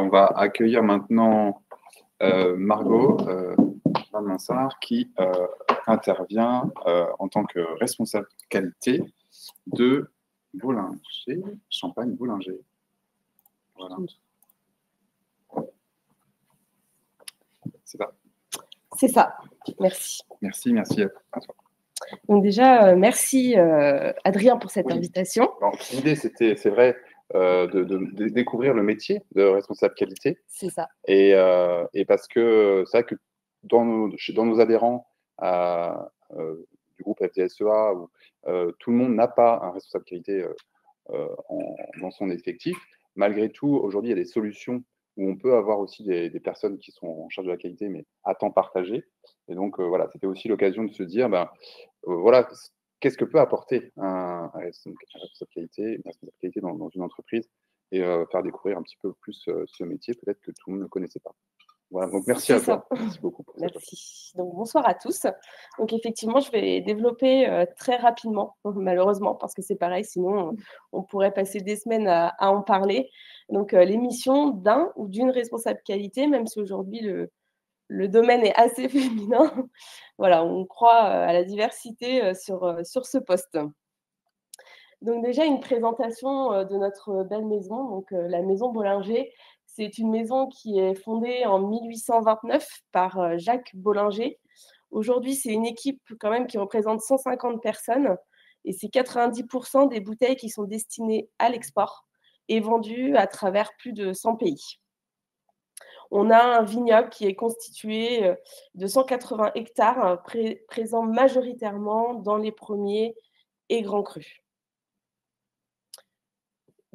on va accueillir maintenant Margot Van Mansart qui intervient en tant que responsable qualité de Boulanger, Champagne Boulanger. Voilà. C'est ça. C'est ça. Merci. Merci à toi. Donc déjà, merci Adrien pour cette invitation. L'idée, c'est vrai, de découvrir le métier de responsable qualité. C'est ça. Et parce que c'est vrai que dans nos adhérents du groupe FDSEA, où tout le monde n'a pas un responsable qualité dans son effectif, malgré tout, aujourd'hui, il y a des solutions où on peut avoir aussi des personnes qui sont en charge de la qualité, mais à temps partagé. Et donc, voilà, c'était aussi l'occasion de se dire, voilà, qu'est-ce que peut apporter un responsable qualité dans une entreprise et faire découvrir un petit peu plus ce métier, peut-être que tout le monde ne connaissait pas. Voilà, donc merci à toi. Merci beaucoup. Merci. Donc bonsoir à tous. Donc effectivement, je vais développer très rapidement, malheureusement, parce que c'est pareil, sinon on pourrait passer des semaines à en parler. Donc l'émission d'un ou d'une responsable qualité, même si aujourd'hui le domaine est assez féminin. Voilà, on croit à la diversité sur ce poste. Donc déjà, une présentation de notre belle maison, donc la maison Bollinger. C'est une maison qui est fondée en 1829 par Jacques Bollinger. Aujourd'hui, c'est une équipe quand même qui représente 150 personnes et c'est 90% des bouteilles qui sont destinées à l'export et vendues à travers plus de 100 pays. On a un vignoble qui est constitué de 180 hectares présents majoritairement dans les premiers et grands crus.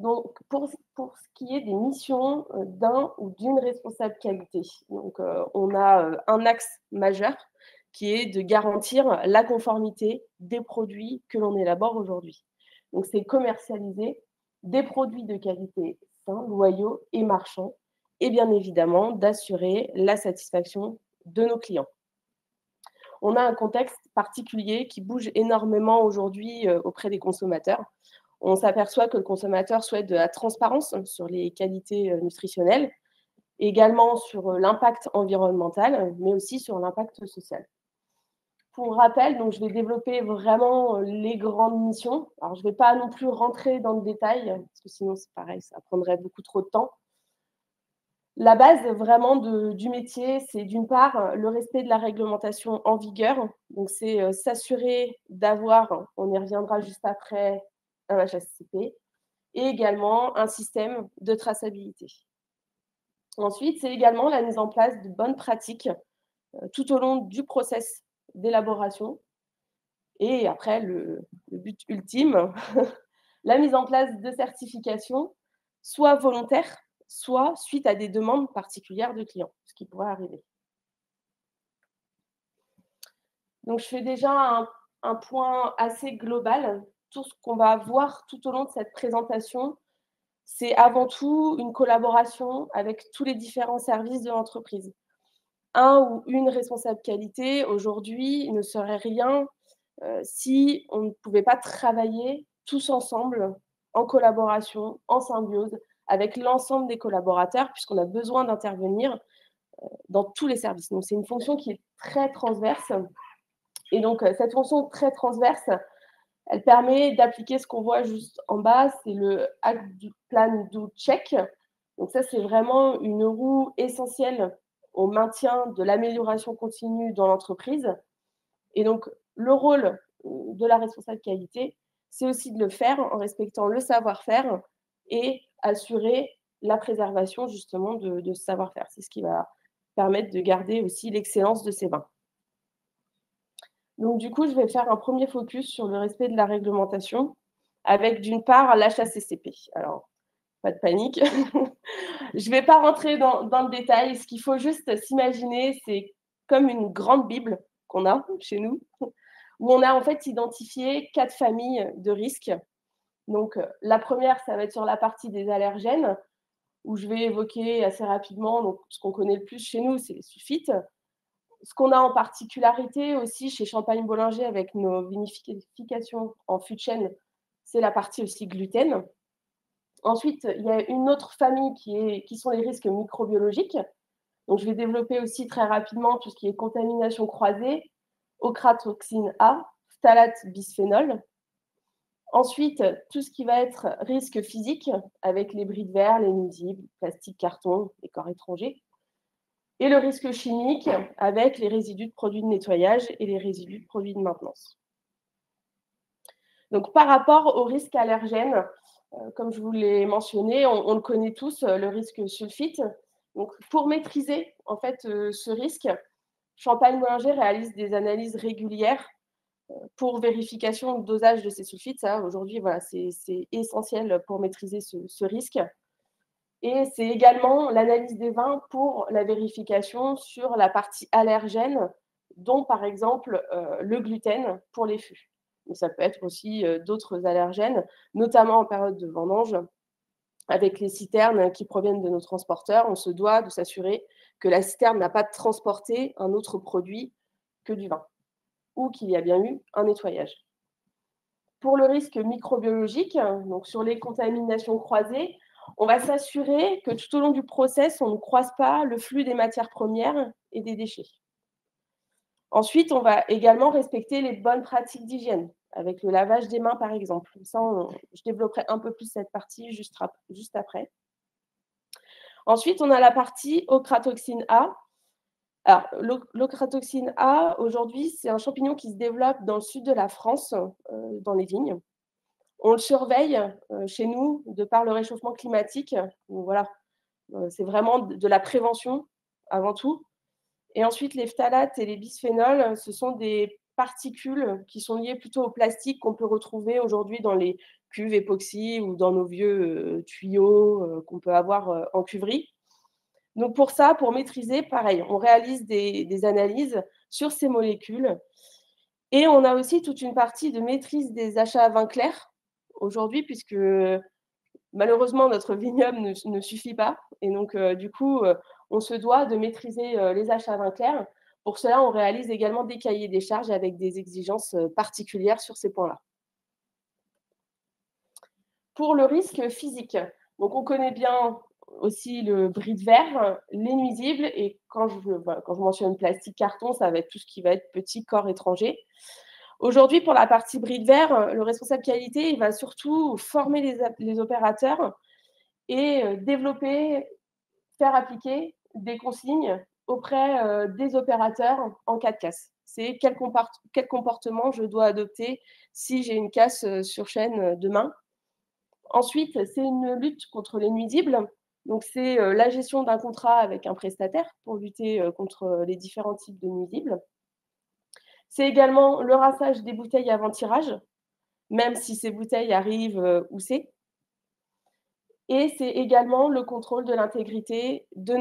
Donc, pour ce qui est des missions d'un ou d'une responsable qualité, donc, on a un axe majeur qui est de garantir la conformité des produits que l'on élabore aujourd'hui. Donc, c'est commercialiser des produits de qualité sains, loyaux et marchands, et bien évidemment d'assurer la satisfaction de nos clients. On a un contexte particulier qui bouge énormément aujourd'hui auprès des consommateurs. On s'aperçoit que le consommateur souhaite de la transparence sur les qualités nutritionnelles, également sur l'impact environnemental, mais aussi sur l'impact social. Pour rappel, donc, je vais développer vraiment les grandes missions. Alors, je ne vais pas non plus rentrer dans le détail, parce que sinon, c'est pareil, ça prendrait beaucoup trop de temps. La base vraiment du métier, c'est d'une part le respect de la réglementation en vigueur. Donc, c'est s'assurer d'avoir, on y reviendra juste après, un HACCP, et également un système de traçabilité. Ensuite, c'est également la mise en place de bonnes pratiques tout au long du process d'élaboration. Et après, le but ultime, la mise en place de certifications, soit volontaires, soit suite à des demandes particulières de clients, ce qui pourrait arriver. Donc, je fais déjà un point assez global. Tout ce qu'on va voir tout au long de cette présentation, c'est avant tout une collaboration avec tous les différents services de l'entreprise. Un ou une responsable qualité, aujourd'hui, ne serait rien si on ne pouvait pas travailler tous ensemble, en collaboration, en symbiose, avec l'ensemble des collaborateurs, puisqu'on a besoin d'intervenir dans tous les services. Donc, c'est une fonction qui est très transverse. Et donc, cette fonction très transverse, elle permet d'appliquer ce qu'on voit juste en bas, c'est le Act du Plan Do Check. Donc ça, c'est vraiment une roue essentielle au maintien de l'amélioration continue dans l'entreprise. Et donc, le rôle de la responsable qualité, c'est aussi de le faire en respectant le savoir-faire et assurer la préservation justement de ce savoir-faire. C'est ce qui va permettre de garder aussi l'excellence de ces vins. Donc, du coup, je vais faire un premier focus sur le respect de la réglementation avec, d'une part, l'HACCP. Alors, pas de panique. Je ne vais pas rentrer dans le détail. Ce qu'il faut juste s'imaginer, c'est comme une grande Bible qu'on a chez nous, où on a en fait identifié 4 familles de risques. Donc, la première, ça va être sur la partie des allergènes, où je vais évoquer assez rapidement donc, ce qu'on connaît le plus chez nous, c'est les sulfites. Ce qu'on a en particularité aussi chez Champagne Bollinger avec nos vinifications en fût de chêne, c'est la partie aussi gluten. Ensuite, il y a une autre famille qui sont les risques microbiologiques. Donc, je vais développer aussi très rapidement tout ce qui est contamination croisée, ochratoxine A, phtalate bisphénol. Ensuite, tout ce qui va être risque physique, avec les bris de verre, les nuisibles, plastique, carton, les corps étrangers. Et le risque chimique, avec les résidus de produits de nettoyage et les résidus de produits de maintenance. Donc, par rapport au risque allergène, comme je vous l'ai mentionné, on le connaît tous, le risque sulfite. Donc, pour maîtriser en fait ce risque, Champagne-Bollinger réalise des analyses régulières pour vérification de dosage de ces sulfites. Ça, aujourd'hui, voilà, c'est essentiel pour maîtriser ce risque. Et c'est également l'analyse des vins pour la vérification sur la partie allergène, dont par exemple le gluten pour les fûts. Mais ça peut être aussi d'autres allergènes, notamment en période de vendange. Avec les citernes qui proviennent de nos transporteurs, on se doit de s'assurer que la citerne n'a pas transporté un autre produit que du vin, ou qu'il y a bien eu un nettoyage. Pour le risque microbiologique, donc sur les contaminations croisées, on va s'assurer que tout au long du process, on ne croise pas le flux des matières premières et des déchets. Ensuite, on va également respecter les bonnes pratiques d'hygiène, avec le lavage des mains, par exemple. Ça, je développerai un peu plus cette partie juste après. Ensuite, on a la partie ochratoxine A. Alors, l'ochratoxine A, aujourd'hui, c'est un champignon qui se développe dans le sud de la France, dans les vignes. On le surveille chez nous de par le réchauffement climatique. Donc, voilà, c'est vraiment de la prévention avant tout. Et ensuite, les phtalates et les bisphénols, ce sont des particules qui sont liées plutôt au plastique qu'on peut retrouver aujourd'hui dans les cuves époxy ou dans nos vieux tuyaux qu'on peut avoir en cuverie. Donc pour ça, pour maîtriser, pareil, on réalise des analyses sur ces molécules. Et on a aussi toute une partie de maîtrise des achats à vin clair aujourd'hui, puisque malheureusement, notre vignoble ne suffit pas. Et donc, du coup, on se doit de maîtriser les achats à vin clair. Pour cela, on réalise également des cahiers des charges avec des exigences particulières sur ces points-là. Pour le risque physique, donc on connaît bien aussi le bris de verre, les nuisibles, et quand je mentionne plastique, carton, ça va être tout ce qui va être petit corps étranger. Aujourd'hui, pour la partie bris de verre, le responsable qualité, il va surtout former les opérateurs et développer, faire appliquer des consignes auprès des opérateurs en cas de casse. C'est quel comportement je dois adopter si j'ai une casse sur chaîne demain. Ensuite, c'est une lutte contre les nuisibles. Donc, c'est la gestion d'un contrat avec un prestataire pour lutter contre les différents types de nuisibles. C'est également le rinçage des bouteilles avant tirage, même si ces bouteilles arrivent où c'est. Et c'est également le contrôle de l'intégrité de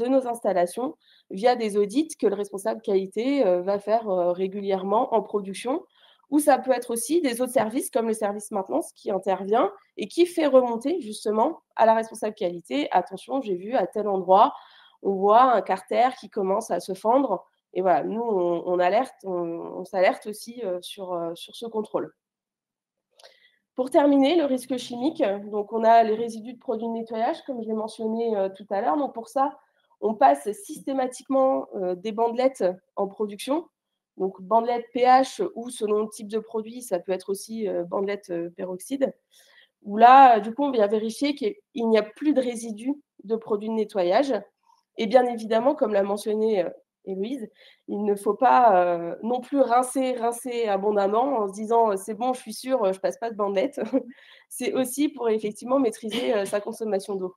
nos installations via des audits que le responsable qualité va faire régulièrement en production, ou ça peut être aussi des autres services comme le service maintenance qui intervient et qui fait remonter justement à la responsable qualité: attention, j'ai vu à tel endroit, on voit un carter qui commence à se fendre. Et voilà, nous, on s'alerte aussi sur ce contrôle. Pour terminer, le risque chimique, donc on a les résidus de produits de nettoyage, comme je l'ai mentionné tout à l'heure. Donc pour ça, on passe systématiquement des bandelettes en production. Donc bandelettes pH ou selon le type de produit, ça peut être aussi bandelettes peroxyde. Où là, du coup, on vient vérifier qu'il n'y a plus de résidus de produits de nettoyage. Et bien évidemment, comme l'a mentionné Héloïse, il ne faut pas non plus rincer abondamment en se disant c'est bon, je suis sûre, je passe pas de bandelette. C'est aussi pour effectivement maîtriser sa consommation d'eau.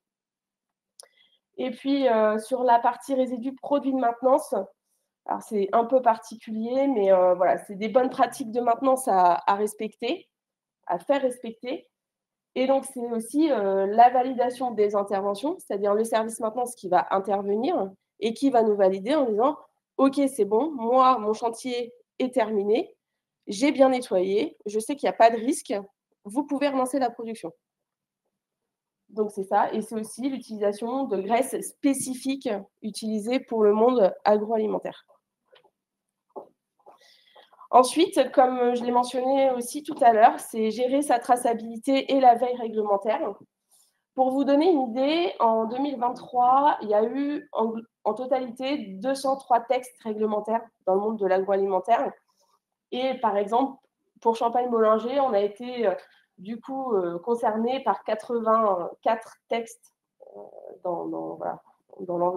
Et puis sur la partie résidus produits de maintenance, alors c'est un peu particulier, mais voilà, c'est des bonnes pratiques de maintenance à respecter, à faire respecter. Et donc, c'est aussi la validation des interventions, c'est-à-dire le service maintenance qui va intervenir et qui va nous valider en disant « Ok, c'est bon, moi, mon chantier est terminé, j'ai bien nettoyé, je sais qu'il n'y a pas de risque, vous pouvez relancer la production. » Donc, c'est ça. Et c'est aussi l'utilisation de graisses spécifiques utilisées pour le monde agroalimentaire. Ensuite, comme je l'ai mentionné aussi tout à l'heure, c'est gérer sa traçabilité et la veille réglementaire. Pour vous donner une idée, en 2023, il y a eu en totalité 203 textes réglementaires dans le monde de l'agroalimentaire. Et par exemple, pour Champagne-Bollinger, on a été du coup concerné par 84 textes dans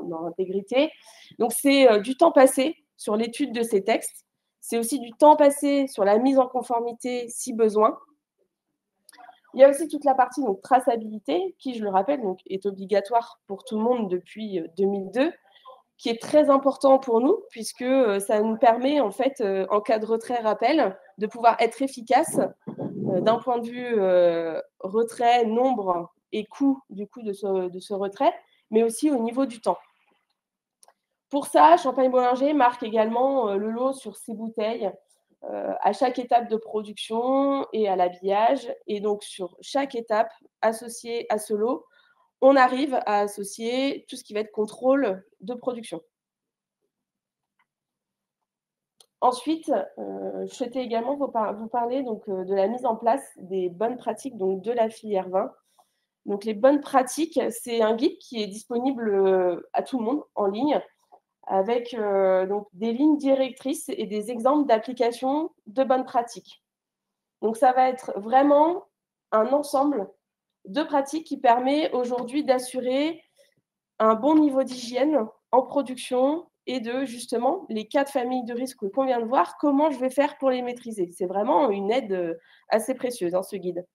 l'intégrité. Donc c'est du temps passé sur l'étude de ces textes. C'est aussi du temps passé sur la mise en conformité si besoin. Il y a aussi toute la partie donc, traçabilité, qui, je le rappelle, donc, est obligatoire pour tout le monde depuis 2002, qui est très important pour nous, puisque ça nous permet, en fait, en cas de retrait-rappel, de pouvoir être efficace d'un point de vue retrait, nombre et coût du coup de ce retrait, mais aussi au niveau du temps. Pour ça, Champagne-Bollinger marque également le lot sur ses bouteilles à chaque étape de production et à l'habillage. Et donc, sur chaque étape associée à ce lot, on arrive à associer tout ce qui va être contrôle de production. Ensuite, je souhaitais également vous parler donc, de la mise en place des bonnes pratiques donc, de la filière vin. Donc, les bonnes pratiques, c'est un guide qui est disponible à tout le monde en ligne, avec donc des lignes directrices et des exemples d'application de bonnes pratiques. Donc, ça va être vraiment un ensemble de pratiques qui permet aujourd'hui d'assurer un bon niveau d'hygiène en production et de justement les 4 familles de risques qu'on vient de voir, comment je vais faire pour les maîtriser. C'est vraiment une aide assez précieuse, ce guide.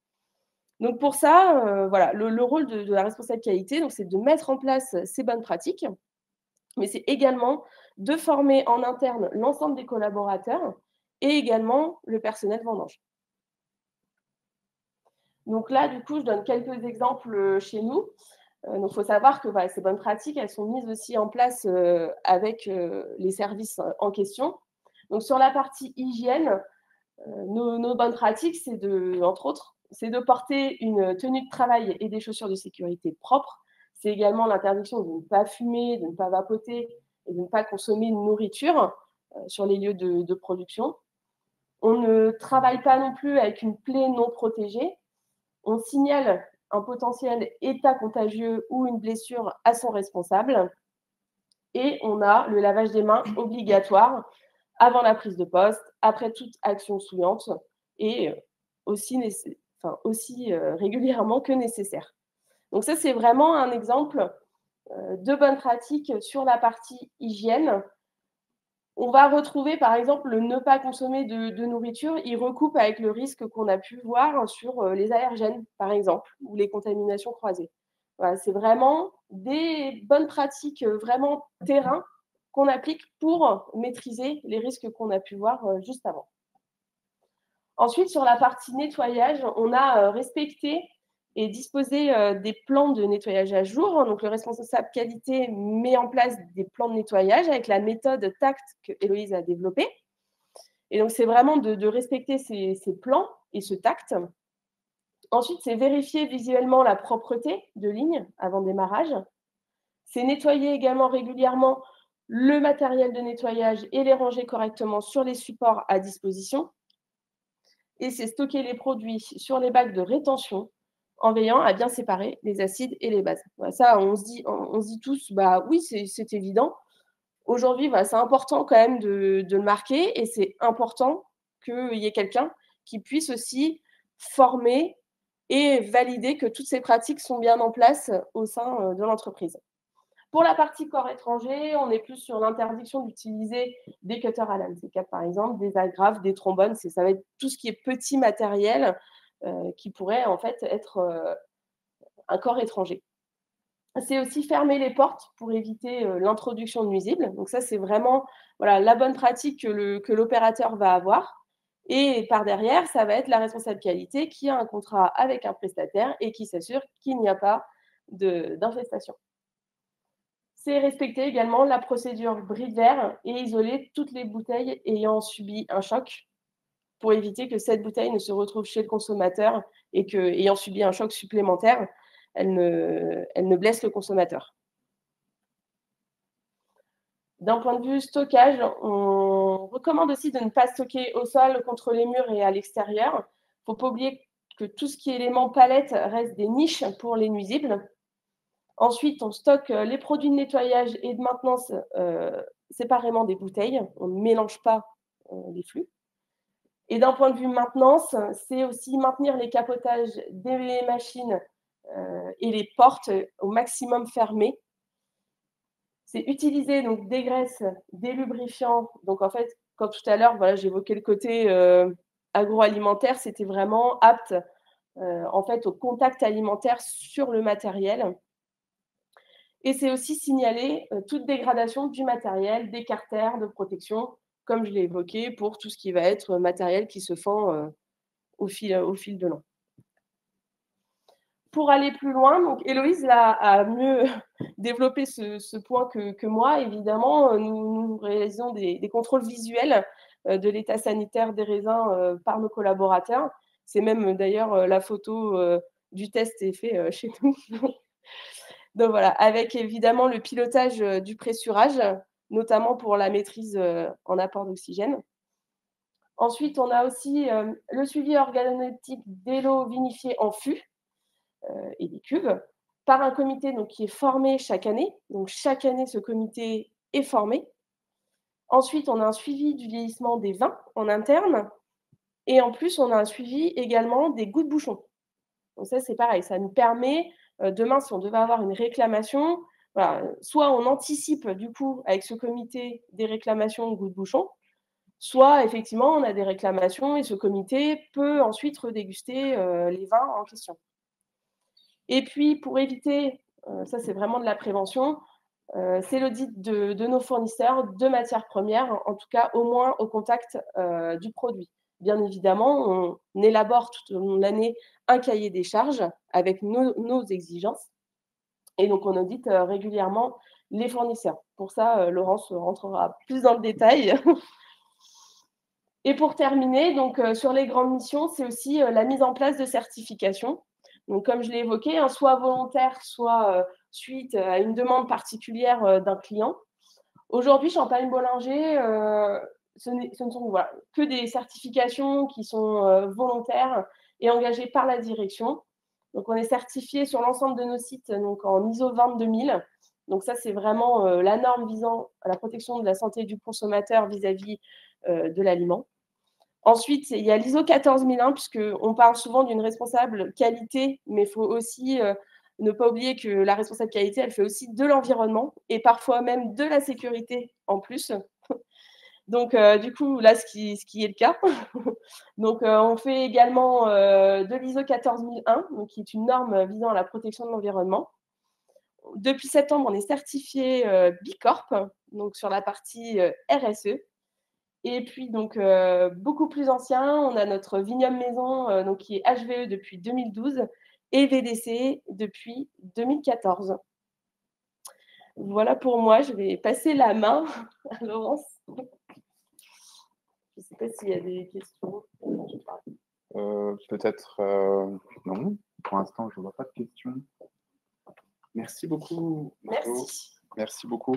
Donc pour ça, voilà, le rôle de la responsable qualité, c'est de mettre en place ces bonnes pratiques, mais c'est également de former en interne l'ensemble des collaborateurs et également le personnel vendange. Donc là, du coup, je donne quelques exemples chez nous. Donc, il faut savoir que ces bonnes pratiques, elles sont mises aussi en place avec les services en question. Donc, sur la partie hygiène, nos bonnes pratiques, c'est entre autres, c'est de porter une tenue de travail et des chaussures de sécurité propres. C'est également l'interdiction de ne pas fumer, de ne pas vapoter et de ne pas consommer de nourriture sur les lieux de production. On ne travaille pas non plus avec une plaie non protégée. On signale un potentiel état contagieux ou une blessure à son responsable. Et on a le lavage des mains obligatoire avant la prise de poste, après toute action souillante et aussi régulièrement que nécessaire. Donc ça, c'est vraiment un exemple de bonnes pratiques sur la partie hygiène. On va retrouver, par exemple, le ne pas consommer de nourriture. Il recoupe avec le risque qu'on a pu voir sur les allergènes, par exemple, ou les contaminations croisées. Voilà, c'est vraiment des bonnes pratiques vraiment terrain qu'on applique pour maîtriser les risques qu'on a pu voir juste avant. Ensuite, sur la partie nettoyage, on a respecté et disposé des plans de nettoyage à jour. Donc, le responsable qualité met en place des plans de nettoyage avec la méthode TACT que Héloïse a développée. Et donc, c'est vraiment de respecter ces plans et ce TACT. Ensuite, c'est vérifier visuellement la propreté de ligne avant démarrage. C'est nettoyer également régulièrement le matériel de nettoyage et les ranger correctement sur les supports à disposition. Et c'est stocker les produits sur les bacs de rétention en veillant à bien séparer les acides et les bases. Voilà, ça, on se dit tous, oui, c'est évident. Aujourd'hui, c'est important quand même de le marquer et c'est important qu'il y ait quelqu'un qui puisse aussi former et valider que toutes ces pratiques sont bien en place au sein de l'entreprise. Pour la partie corps étranger, on est plus sur l'interdiction d'utiliser des cutters à lame C4, par exemple, des agrafes, des trombones. Ça va être tout ce qui est petit matériel qui pourrait en fait être un corps étranger. C'est aussi fermer les portes pour éviter l'introduction de nuisibles. Donc ça, c'est vraiment la bonne pratique que l'opérateur va avoir. Et par derrière, ça va être la responsable qualité qui a un contrat avec un prestataire et qui s'assure qu'il n'y a pas d'infestation. C'est respecter également la procédure bris de verre et isoler toutes les bouteilles ayant subi un choc pour éviter que cette bouteille ne se retrouve chez le consommateur et qu'ayant subi un choc supplémentaire, elle ne blesse le consommateur. D'un point de vue stockage, on recommande aussi de ne pas stocker au sol, contre les murs et à l'extérieur. Il ne faut pas oublier que tout ce qui est éléments palettes reste des niches pour les nuisibles. Ensuite, on stocke les produits de nettoyage et de maintenance séparément des bouteilles. On ne mélange pas les flux. Et d'un point de vue maintenance, c'est aussi maintenir les capotages des machines et les portes au maximum fermées. C'est utiliser donc des graisses, des lubrifiants. Donc en fait, comme tout à l'heure, voilà, j'évoquais le côté agroalimentaire, c'était vraiment apte en fait au contact alimentaire sur le matériel. Et c'est aussi signaler toute dégradation du matériel, des carters de protection, comme je l'ai évoqué, pour tout ce qui va être matériel qui se fend au fil de l'an. Pour aller plus loin, donc Héloïse a mieux développé ce point que moi. Évidemment, nous réalisons des contrôles visuels de l'état sanitaire des raisins par nos collaborateurs. C'est même d'ailleurs la photo du test est fait chez nous. Donc voilà, avec évidemment le pilotage du pressurage, notamment pour la maîtrise en apport d'oxygène. Ensuite, on a aussi le suivi organoleptique des lots vinifiés en fût et des cuves par un comité donc, qui est formé chaque année. Donc chaque année, ce comité est formé. Ensuite, on a un suivi du vieillissement des vins en interne. Et en plus, on a un suivi également des goûts de bouchon. Donc ça, c'est pareil, ça nous permet, demain, si on devait avoir une réclamation, voilà, soit on anticipe du coup avec ce comité des réclamations de goût de bouchon, soit effectivement on a des réclamations et ce comité peut ensuite redéguster les vins en question. Et puis pour éviter, ça c'est vraiment de la prévention, c'est l'audit de nos fournisseurs de matières premières, en tout cas au moins au contact du produit. Bien évidemment, on élabore tout au long de l'année un cahier des charges avec nos exigences. Et donc, on audite régulièrement les fournisseurs. Pour ça, Laurence rentrera plus dans le détail. Et pour terminer, donc, sur les grandes missions, c'est aussi la mise en place de certifications. Donc, comme je l'ai évoqué, hein, soit volontaire, soit suite à une demande particulière d'un client. Aujourd'hui, Champagne Bollinger, ce ne sont voilà, que des certifications qui sont volontaires et engagées par la direction. Donc, on est certifié sur l'ensemble de nos sites donc en ISO 22000. Donc, ça, c'est vraiment la norme visant à la protection de la santé du consommateur vis-à-vis de l'aliment. Ensuite, il y a l'ISO 14001, puisqu'on parle souvent d'une responsable qualité, mais il faut aussi ne pas oublier que la responsable qualité, elle fait aussi de l'environnement et parfois même de la sécurité en plus. Donc, du coup, là, ce qui est le cas. Donc, on fait également de l'ISO 14001, donc, qui est une norme visant à la protection de l'environnement. Depuis septembre, on est certifié Bicorp, donc sur la partie RSE. Et puis, donc, beaucoup plus ancien, on a notre Vignoble Maison, donc, qui est HVE depuis 2012 et VDC depuis 2014. Voilà pour moi, je vais passer la main à Laurence. Je ne sais pas s'il y a des questions. Peut-être non. Pour l'instant, je ne vois pas de questions. Merci beaucoup. Merci. Merci beaucoup.